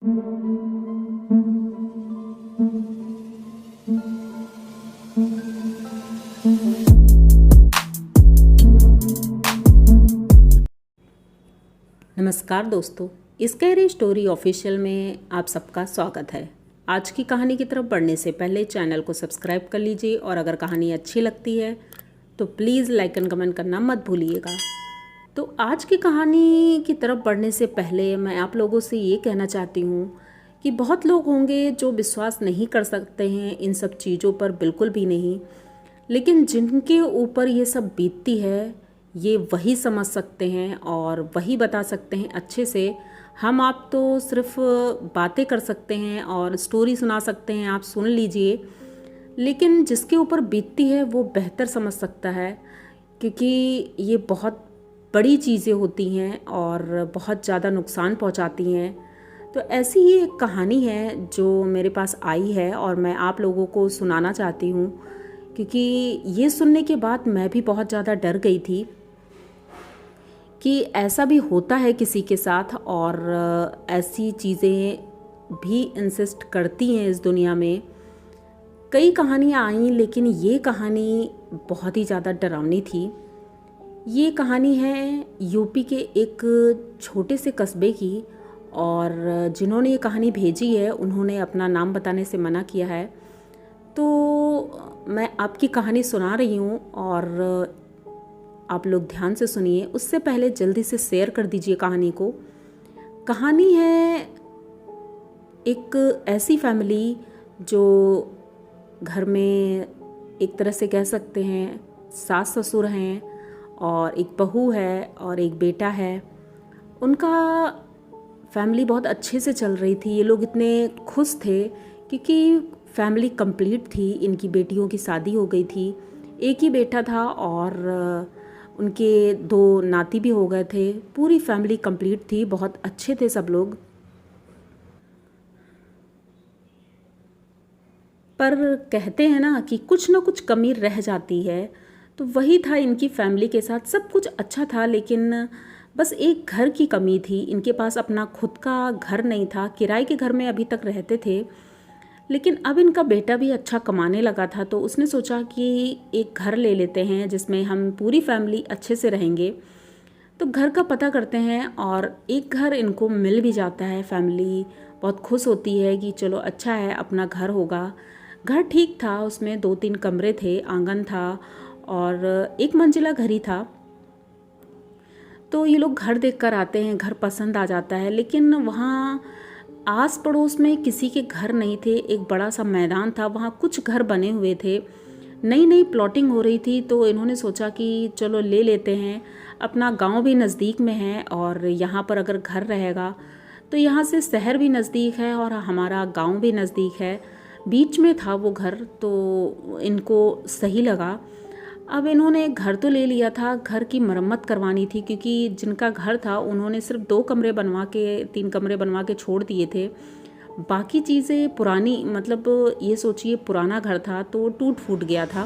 नमस्कार दोस्तों, scary story official में आप सबका स्वागत है। आज की कहानी की तरफ बढ़ने से पहले चैनल को सब्सक्राइब कर लीजिए और अगर कहानी अच्छी लगती है तो प्लीज़ लाइक एंड कमेंट करना मत भूलिएगा। तो आज की कहानी की तरफ बढ़ने से पहले मैं आप लोगों से ये कहना चाहती हूँ कि बहुत लोग होंगे जो विश्वास नहीं कर सकते हैं इन सब चीज़ों पर, बिल्कुल भी नहीं। लेकिन जिनके ऊपर ये सब बीतती है ये वही समझ सकते हैं और वही बता सकते हैं अच्छे से। हम आप तो सिर्फ बातें कर सकते हैं और स्टोरी सुना सकते हैं, आप सुन लीजिए। लेकिन जिसके ऊपर बीतती है वो बेहतर समझ सकता है, क्योंकि ये बहुत बड़ी चीज़ें होती हैं और बहुत ज़्यादा नुकसान पहुंचाती हैं। तो ऐसी ही एक कहानी है जो मेरे पास आई है और मैं आप लोगों को सुनाना चाहती हूँ, क्योंकि ये सुनने के बाद मैं भी बहुत ज़्यादा डर गई थी कि ऐसा भी होता है किसी के साथ और ऐसी चीज़ें भी इंसिस्ट करती हैं इस दुनिया में। कई कहानियाँ आईं लेकिन ये कहानी बहुत ही ज़्यादा डरावनी थी। ये कहानी है यूपी के एक छोटे से कस्बे की और जिन्होंने ये कहानी भेजी है उन्होंने अपना नाम बताने से मना किया है। तो मैं आपकी कहानी सुना रही हूँ और आप लोग ध्यान से सुनिए। उससे पहले जल्दी से शेयर कर दीजिए कहानी को। कहानी है एक ऐसी फैमिली जो घर में एक तरह से कह सकते हैं सास ससुर हैं और एक बहू है और एक बेटा है। उनका फैमिली बहुत अच्छे से चल रही थी। ये लोग इतने खुश थे क्योंकि फैमिली कंप्लीट थी। इनकी बेटियों की शादी हो गई थी, एक ही बेटा था और उनके 2 नाती भी हो गए थे। पूरी फैमिली कंप्लीट थी, बहुत अच्छे थे सब लोग। पर कहते हैं ना कि कुछ ना कुछ कमी रह जाती है, तो वही था इनकी फैमिली के साथ। सब कुछ अच्छा था लेकिन बस एक घर की कमी थी। इनके पास अपना खुद का घर नहीं था, किराए के घर में अभी तक रहते थे। लेकिन अब इनका बेटा भी अच्छा कमाने लगा था, तो उसने सोचा कि एक घर ले लेते हैं जिसमें हम पूरी फैमिली अच्छे से रहेंगे। तो घर का पता करते हैं और एक घर इनको मिल भी जाता है। फैमिली बहुत खुश होती है कि चलो अच्छा है, अपना घर होगा। घर ठीक था, उसमें 2-3 कमरे थे, आंगन था और 1 मंजिला घर ही था। तो ये लोग घर देख कर आते हैं, घर पसंद आ जाता है, लेकिन वहाँ आस पड़ोस में किसी के घर नहीं थे। एक बड़ा सा मैदान था, वहाँ कुछ घर बने हुए थे। नई नई प्लॉटिंग हो रही थी, तो इन्होंने सोचा कि चलो ले लेते हैं। अपना गांव भी नज़दीक में है और यहाँ पर अगर घर रहेगा तो यहाँ से शहर भी नज़दीक है और हमारा गांव भी नज़दीक है। बीच में था वो घर, तो इनको सही लगा। अब इन्होंने घर तो ले लिया था, घर की मरम्मत करवानी थी, क्योंकि जिनका घर था उन्होंने सिर्फ 2 कमरे बनवा के 3 कमरे बनवा के छोड़ दिए थे। बाकी चीज़ें पुरानी, मतलब ये सोचिए पुराना घर था तो टूट फूट गया था।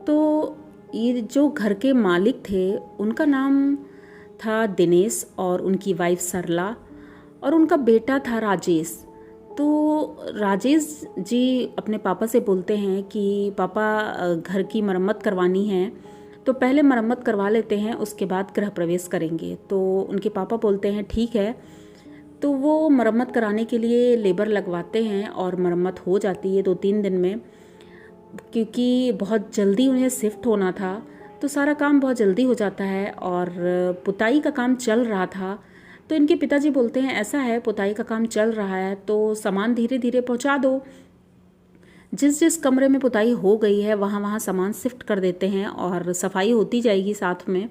तो ये जो घर के मालिक थे उनका नाम था दिनेश और उनकी वाइफ सरला और उनका बेटा था राजेश। तो राजेश जी अपने पापा से बोलते हैं कि पापा घर की मरम्मत करवानी है, तो पहले मरम्मत करवा लेते हैं, उसके बाद गृह प्रवेश करेंगे। तो उनके पापा बोलते हैं ठीक है। तो वो मरम्मत कराने के लिए लेबर लगवाते हैं और मरम्मत हो जाती है 2-3 दिन में, क्योंकि बहुत जल्दी उन्हें शिफ्ट होना था। तो सारा काम बहुत जल्दी हो जाता है और पुताई का काम चल रहा था। तो इनके पिताजी बोलते हैं ऐसा है, पुताई का काम चल रहा है तो सामान धीरे धीरे पहुंचा दो। जिस जिस कमरे में पुताई हो गई है वहाँ वहाँ सामान शिफ्ट कर देते हैं और सफाई होती जाएगी साथ में,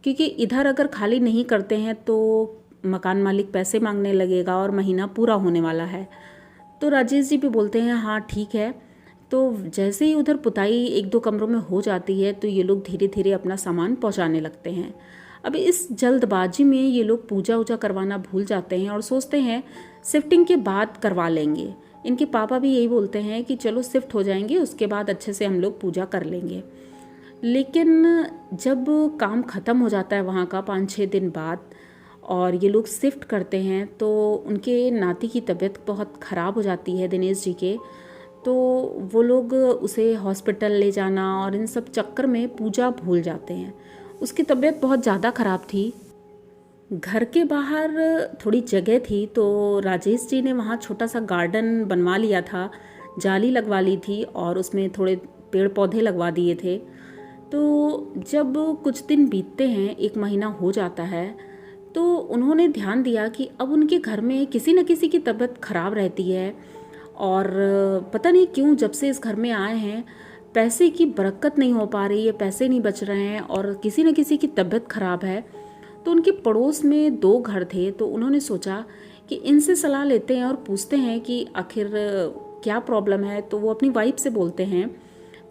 क्योंकि इधर अगर खाली नहीं करते हैं तो मकान मालिक पैसे मांगने लगेगा और महीना पूरा होने वाला है। तो राजेश जी भी बोलते हैं हाँ ठीक है। तो जैसे ही उधर पुताई 1-2 कमरों में हो जाती है तो ये लोग धीरे धीरे अपना सामान पहुँचाने लगते हैं। अब इस जल्दबाजी में ये लोग पूजा वूजा करवाना भूल जाते हैं और सोचते हैं शिफ्टिंग के बाद करवा लेंगे। इनके पापा भी यही बोलते हैं कि चलो शिफ्ट हो जाएंगे, उसके बाद अच्छे से हम लोग पूजा कर लेंगे। लेकिन जब काम ख़त्म हो जाता है वहाँ का 5-6 दिन बाद और ये लोग शिफ्ट करते हैं तो उनके नाती की तबीयत बहुत ख़राब हो जाती है दिनेश जी के। तो वो लोग उसे हॉस्पिटल ले जाना और इन सब चक्कर में पूजा भूल जाते हैं। उसकी तबीयत बहुत ज़्यादा ख़राब थी। घर के बाहर थोड़ी जगह थी तो राजेश जी ने वहाँ छोटा सा गार्डन बनवा लिया था, जाली लगवा ली थी और उसमें थोड़े पेड़ पौधे लगवा दिए थे। तो जब कुछ दिन बीतते हैं, 1 महीना हो जाता है, तो उन्होंने ध्यान दिया कि अब उनके घर में किसी न किसी की तबीयत ख़राब रहती है। और पता नहीं क्यों जब से इस घर में आए हैं पैसे की बरकत नहीं हो पा रही है, पैसे नहीं बच रहे हैं और किसी न किसी की तबीयत ख़राब है। तो उनके पड़ोस में 2 घर थे तो उन्होंने सोचा कि इनसे सलाह लेते हैं और पूछते हैं कि आखिर क्या प्रॉब्लम है। तो वो अपनी वाइफ से बोलते हैं,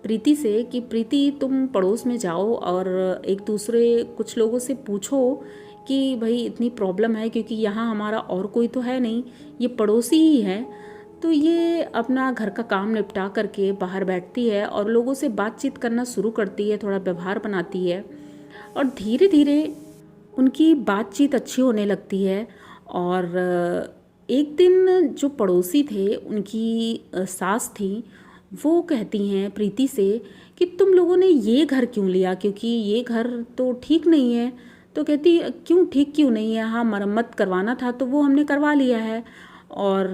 प्रीति से, कि प्रीति तुम पड़ोस में जाओ और एक दूसरे कुछ लोगों से पूछो कि भाई इतनी प्रॉब्लम है, क्योंकि यहाँ हमारा और कोई तो है नहीं, ये पड़ोसी ही है। तो ये अपना घर का काम निपटा करके बाहर बैठती है और लोगों से बातचीत करना शुरू करती है, थोड़ा व्यवहार बनाती है और धीरे धीरे उनकी बातचीत अच्छी होने लगती है। और एक दिन जो पड़ोसी थे, उनकी सास थी, वो कहती हैं प्रीति से कि तुम लोगों ने ये घर क्यों लिया, क्योंकि ये घर तो ठीक नहीं है। तो कहती क्यों ठीक क्यों नहीं है, हाँ मरम्मत करवाना था तो वो हमने करवा लिया है और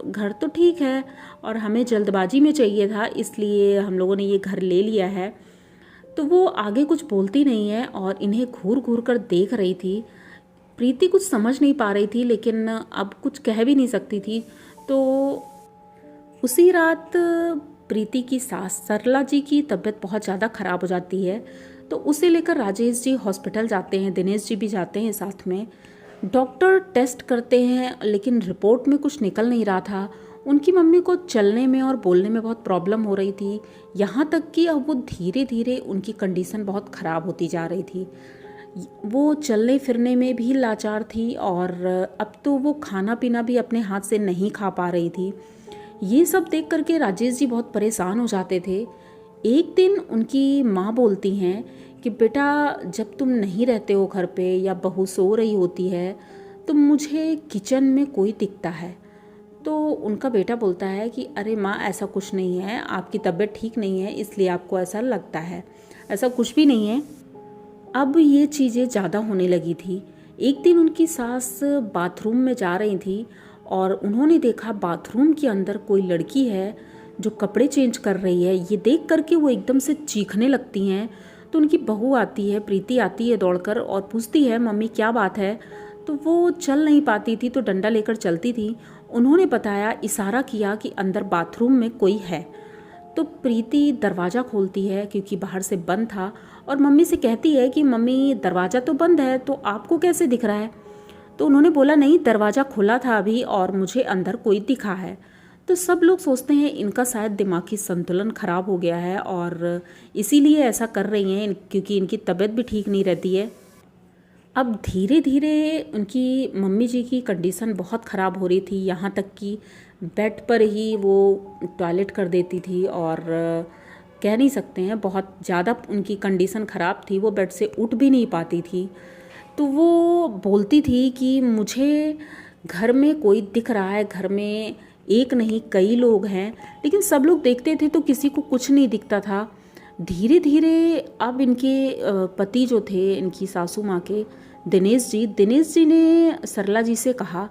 घर तो ठीक है और हमें जल्दबाजी में चाहिए था इसलिए हम लोगों ने ये घर ले लिया है। तो वो आगे कुछ बोलती नहीं है और इन्हें घूर घूर कर देख रही थी। प्रीति कुछ समझ नहीं पा रही थी लेकिन अब कुछ कह भी नहीं सकती थी। तो उसी रात प्रीति की सास सरला जी की तबीयत बहुत ज़्यादा ख़राब हो जाती है। तो उसे लेकर राजेश जी हॉस्पिटल जाते हैं, दिनेश जी भी जाते हैं साथ में। डॉक्टर टेस्ट करते हैं लेकिन रिपोर्ट में कुछ निकल नहीं रहा था। उनकी मम्मी को चलने में और बोलने में बहुत प्रॉब्लम हो रही थी, यहाँ तक कि अब वो धीरे धीरे उनकी कंडीशन बहुत ख़राब होती जा रही थी। वो चलने फिरने में भी लाचार थी और अब तो वो खाना पीना भी अपने हाथ से नहीं खा पा रही थी। ये सब देख करके राजेश जी बहुत परेशान हो जाते थे। एक दिन उनकी माँ बोलती हैं कि बेटा जब तुम नहीं रहते हो घर पे या बहू सो रही होती है तो मुझे किचन में कोई दिखता है। तो उनका बेटा बोलता है कि अरे माँ ऐसा कुछ नहीं है, आपकी तबीयत ठीक नहीं है इसलिए आपको ऐसा लगता है, ऐसा कुछ भी नहीं है। अब ये चीज़ें ज़्यादा होने लगी थी। एक दिन उनकी सास बाथरूम में जा रही थी और उन्होंने देखा बाथरूम के अंदर कोई लड़की है जो कपड़े चेंज कर रही है। ये देख करके वो एकदम से चीखने लगती हैं। तो उनकी बहू आती है, प्रीति आती है दौड़कर और पूछती है मम्मी क्या बात है। तो वो चल नहीं पाती थी तो डंडा लेकर चलती थी। उन्होंने बताया, इशारा किया कि अंदर बाथरूम में कोई है। तो प्रीति दरवाज़ा खोलती है क्योंकि बाहर से बंद था और मम्मी से कहती है कि मम्मी दरवाज़ा तो बंद है तो आपको कैसे दिख रहा है। तो उन्होंने बोला नहीं, दरवाज़ा खुला था अभी और मुझे अंदर कोई दिखा है। तो सब लोग सोचते हैं इनका शायद दिमागी संतुलन खराब हो गया है और इसीलिए ऐसा कर रही हैं, क्योंकि इनकी तबीयत भी ठीक नहीं रहती है। अब धीरे धीरे उनकी मम्मी जी की कंडीशन बहुत ख़राब हो रही थी, यहाँ तक कि बेड पर ही वो टॉयलेट कर देती थी और कह नहीं सकते हैं, बहुत ज़्यादा उनकी कंडीशन ख़राब थी, वो बेड से उठ भी नहीं पाती थी। तो वो बोलती थी कि मुझे घर में कोई दिख रहा है, घर में एक नहीं कई लोग हैं, लेकिन सब लोग देखते थे तो किसी को कुछ नहीं दिखता था। धीरे धीरे अब इनके पति जो थे, इनकी सासू माँ के, दिनेश जी ने सरला जी से कहा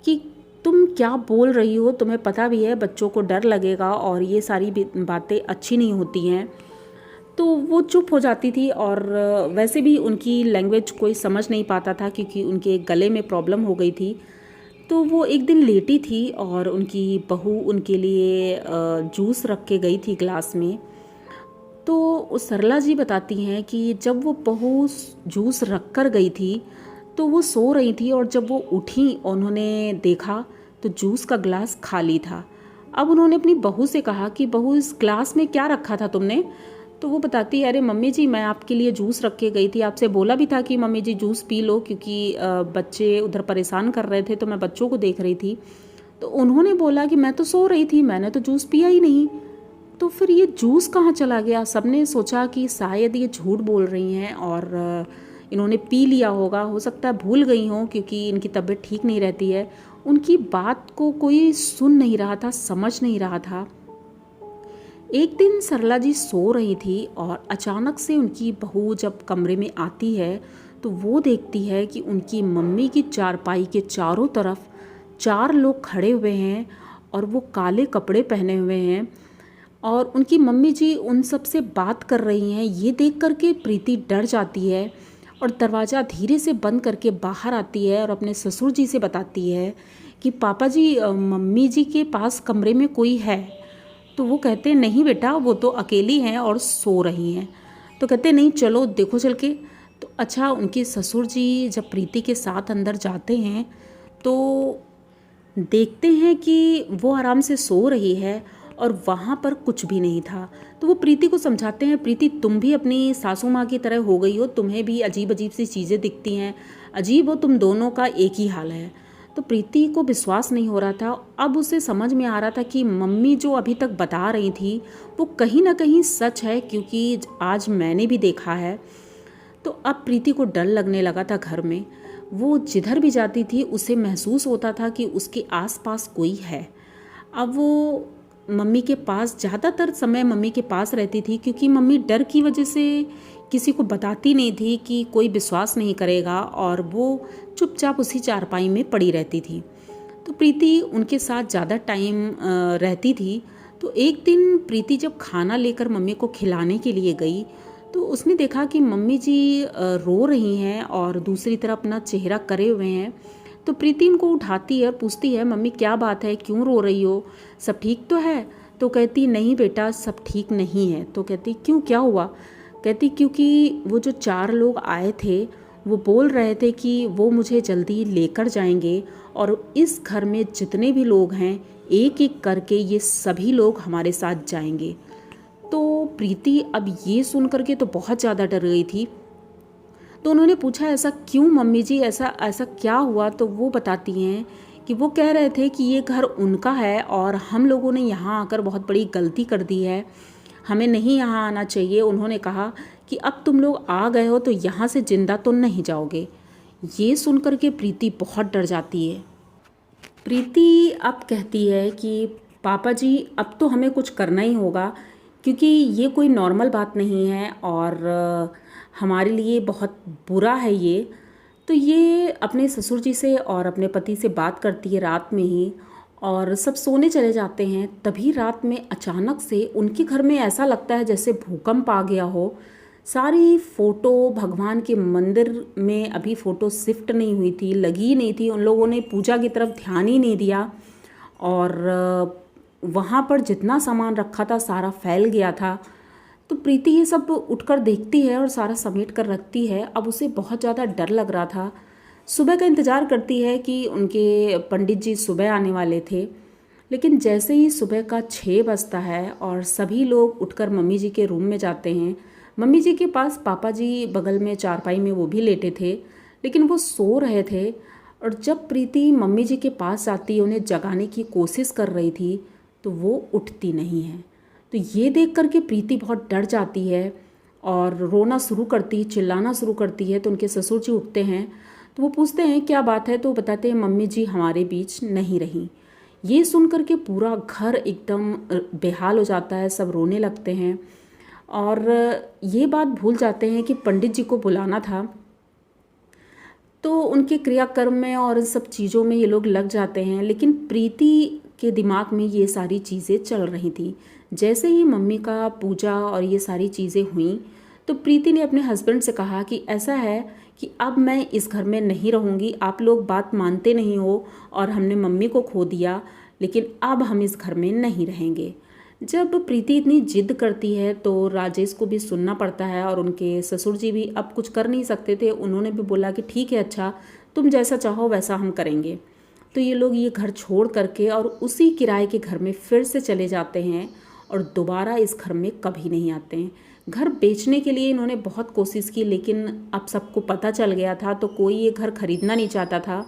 कि तुम क्या बोल रही हो, तुम्हें पता भी है बच्चों को डर लगेगा और ये सारी बातें अच्छी नहीं होती हैं। तो वो चुप हो जाती थी और वैसे भी उनकी लैंग्वेज कोई समझ नहीं पाता था क्योंकि उनके गले में प्रॉब्लम हो गई थी। तो वो एक दिन लेटी थी और उनकी बहू उनके लिए जूस रख के गई थी ग्लास में। तो सरला जी बताती हैं कि जब वो बहू जूस रख कर गई थी तो वो सो रही थी और जब वो उठी उन्होंने देखा तो जूस का ग्लास खाली था। अब उन्होंने अपनी बहू से कहा कि बहू इस ग्लास में क्या रखा था तुमने। तो वो बताती है, अरे मम्मी जी मैं आपके लिए जूस रख के गई थी, आपसे बोला भी था कि मम्मी जी जूस पी लो, क्योंकि बच्चे उधर परेशान कर रहे थे तो मैं बच्चों को देख रही थी। तो उन्होंने बोला कि मैं तो सो रही थी, मैंने तो जूस पिया ही नहीं। तो फिर ये जूस कहाँ चला गया। सबने सोचा कि शायद ये झूठ बोल रही हैं और इन्होंने पी लिया होगा, हो सकता है भूल गई हों क्योंकि इनकी तबीयत ठीक नहीं रहती है। उनकी बात को कोई सुन नहीं रहा था, समझ नहीं रहा था। एक दिन सरला जी सो रही थी और अचानक से उनकी बहू जब कमरे में आती है तो वो देखती है कि उनकी मम्मी की चारपाई के चारों तरफ 4 लोग खड़े हुए हैं और वो काले कपड़े पहने हुए हैं और उनकी मम्मी जी उन सब से बात कर रही हैं। ये देख कर के प्रीति डर जाती है और दरवाज़ा धीरे से बंद करके बाहर आती है और अपने ससुर जी से बताती है कि पापा जी, मम्मी जी के पास कमरे में कोई है। तो वो कहते हैं नहीं बेटा, वो तो अकेली हैं और सो रही हैं। तो कहते हैं नहीं, चलो देखो चल के। तो अच्छा, उनके ससुर जी जब प्रीति के साथ अंदर जाते हैं तो देखते हैं कि वो आराम से सो रही है और वहाँ पर कुछ भी नहीं था। तो वो प्रीति को समझाते हैं, प्रीति तुम भी अपनी सासू माँ की तरह हो गई हो, तुम्हें भी अजीब अजीब सी चीज़ें दिखती हैं, अजीब हो, तुम दोनों का एक ही हाल है। तो प्रीति को विश्वास नहीं हो रहा था। अब उसे समझ में आ रहा था कि मम्मी जो अभी तक बता रही थी वो कहीं ना कहीं सच है, क्योंकि आज मैंने भी देखा है। तो अब प्रीति को डर लगने लगा था घर में। वो जिधर भी जाती थी उसे महसूस होता था कि उसके आसपास कोई है। अब वो मम्मी के पास ज़्यादातर समय मम्मी के पास रहती थी, क्योंकि मम्मी डर की वजह से किसी को बताती नहीं थी कि कोई विश्वास नहीं करेगा, और वो चुपचाप उसी चारपाई में पड़ी रहती थी। तो प्रीति उनके साथ ज़्यादा टाइम रहती थी। तो एक दिन प्रीति जब खाना लेकर मम्मी को खिलाने के लिए गई तो उसने देखा कि मम्मी जी रो रही हैं और दूसरी तरफ अपना चेहरा करे हुए हैं। तो प्रीति उनको उठाती है और पूछती है, मम्मी क्या बात है, क्यों रो रही हो, सब ठीक तो है? तो कहती नहीं बेटा, सब ठीक नहीं है। तो कहती क्यों, क्या हुआ? कहती क्योंकि वो जो 4 लोग आए थे वो बोल रहे थे कि वो मुझे जल्दी लेकर जाएंगे और इस घर में जितने भी लोग हैं एक एक करके ये सभी लोग हमारे साथ जाएंगे। तो प्रीति अब ये सुन करके तो बहुत ज़्यादा डर गई थी। तो उन्होंने पूछा ऐसा क्यों मम्मी जी, ऐसा ऐसा क्या हुआ? तो वो बताती हैं कि वो कह रहे थे कि ये घर उनका है और हम लोगों ने यहाँ आकर बहुत बड़ी गलती कर दी है, हमें नहीं यहाँ आना चाहिए। उन्होंने कहा कि अब तुम लोग आ गए हो तो यहाँ से जिंदा तो नहीं जाओगे। ये सुन कर के प्रीति बहुत डर जाती है। प्रीति अब कहती है कि पापा जी अब तो हमें कुछ करना ही होगा, क्योंकि ये कोई नॉर्मल बात नहीं है और हमारे लिए बहुत बुरा है ये। तो ये अपने ससुर जी से और अपने पति से बात करती है रात में ही, और सब सोने चले जाते हैं। तभी रात में अचानक से उनके घर में ऐसा लगता है जैसे भूकंप आ गया हो। सारी फ़ोटो भगवान के मंदिर में अभी फ़ोटो शिफ्ट नहीं हुई थी, लगी नहीं थी, उन लोगों ने पूजा की तरफ ध्यान ही नहीं दिया और वहाँ पर जितना सामान रखा था सारा फैल गया था। तो प्रीति ये सब उठकर देखती है और सारा समेट कर रखती है। अब उसे बहुत ज़्यादा डर लग रहा था। सुबह का इंतज़ार करती है कि उनके पंडित जी सुबह आने वाले थे, लेकिन जैसे ही सुबह का 6 बजता है और सभी लोग उठकर मम्मी जी के रूम में जाते हैं। मम्मी जी के पास पापा जी बगल में चारपाई में वो भी लेटे थे, लेकिन वो सो रहे थे। और जब प्रीति मम्मी जी के पास जाती है, उन्हें जगाने की कोशिश कर रही थी, तो वो उठती नहीं है। तो ये देख कर के प्रीति बहुत डर जाती है और रोना शुरू करती, चिल्लाना शुरू करती है। तो उनके ससुर जी उठते हैं, तो वो पूछते हैं क्या बात है? तो बताते हैं मम्मी जी हमारे बीच नहीं रही। ये सुन कर के पूरा घर एकदम बेहाल हो जाता है, सब रोने लगते हैं और ये बात भूल जाते हैं कि पंडित जी को बुलाना था। तो उनके क्रियाकर्म में और इन सब चीज़ों में ये लोग लग जाते हैं, लेकिन प्रीति के दिमाग में ये सारी चीज़ें चल रही थी। जैसे ही मम्मी का पूजा और ये सारी चीज़ें हुई तो प्रीति ने अपने हस्बैंड से कहा कि ऐसा है कि अब मैं इस घर में नहीं रहूँगी, आप लोग बात मानते नहीं हो और हमने मम्मी को खो दिया, लेकिन अब हम इस घर में नहीं रहेंगे। जब प्रीति इतनी जिद करती है तो राजेश को भी सुनना पड़ता है और उनके ससुर जी भी अब कुछ कर नहीं सकते थे। उन्होंने भी बोला कि ठीक है, अच्छा तुम जैसा चाहो वैसा हम करेंगे। तो ये लोग ये घर छोड़ करके और उसी किराए के घर में फिर से चले जाते हैं और दोबारा इस घर में कभी नहीं आते हैं। घर बेचने के लिए इन्होंने बहुत कोशिश की, लेकिन अब सबको पता चल गया था तो कोई ये घर खरीदना नहीं चाहता था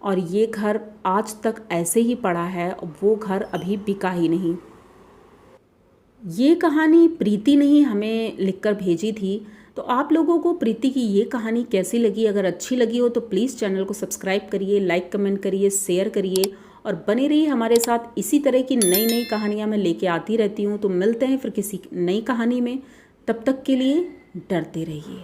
और ये घर आज तक ऐसे ही पड़ा है, वो घर अभी बिका ही नहीं। ये कहानी प्रीति ने ही हमें लिखकर भेजी थी, तो आप लोगों को प्रीति की ये कहानी कैसी लगी? अगर अच्छी लगी हो तो प्लीज़ चैनल को सब्सक्राइब करिए, लाइक कमेंट करिए, शेयर करिए और बने रहिए हमारे साथ। इसी तरह की नई नई कहानियाँ मैं लेके आती रहती हूँ। तो मिलते हैं फिर किसी नई कहानी में, तब तक के लिए डरते रहिए।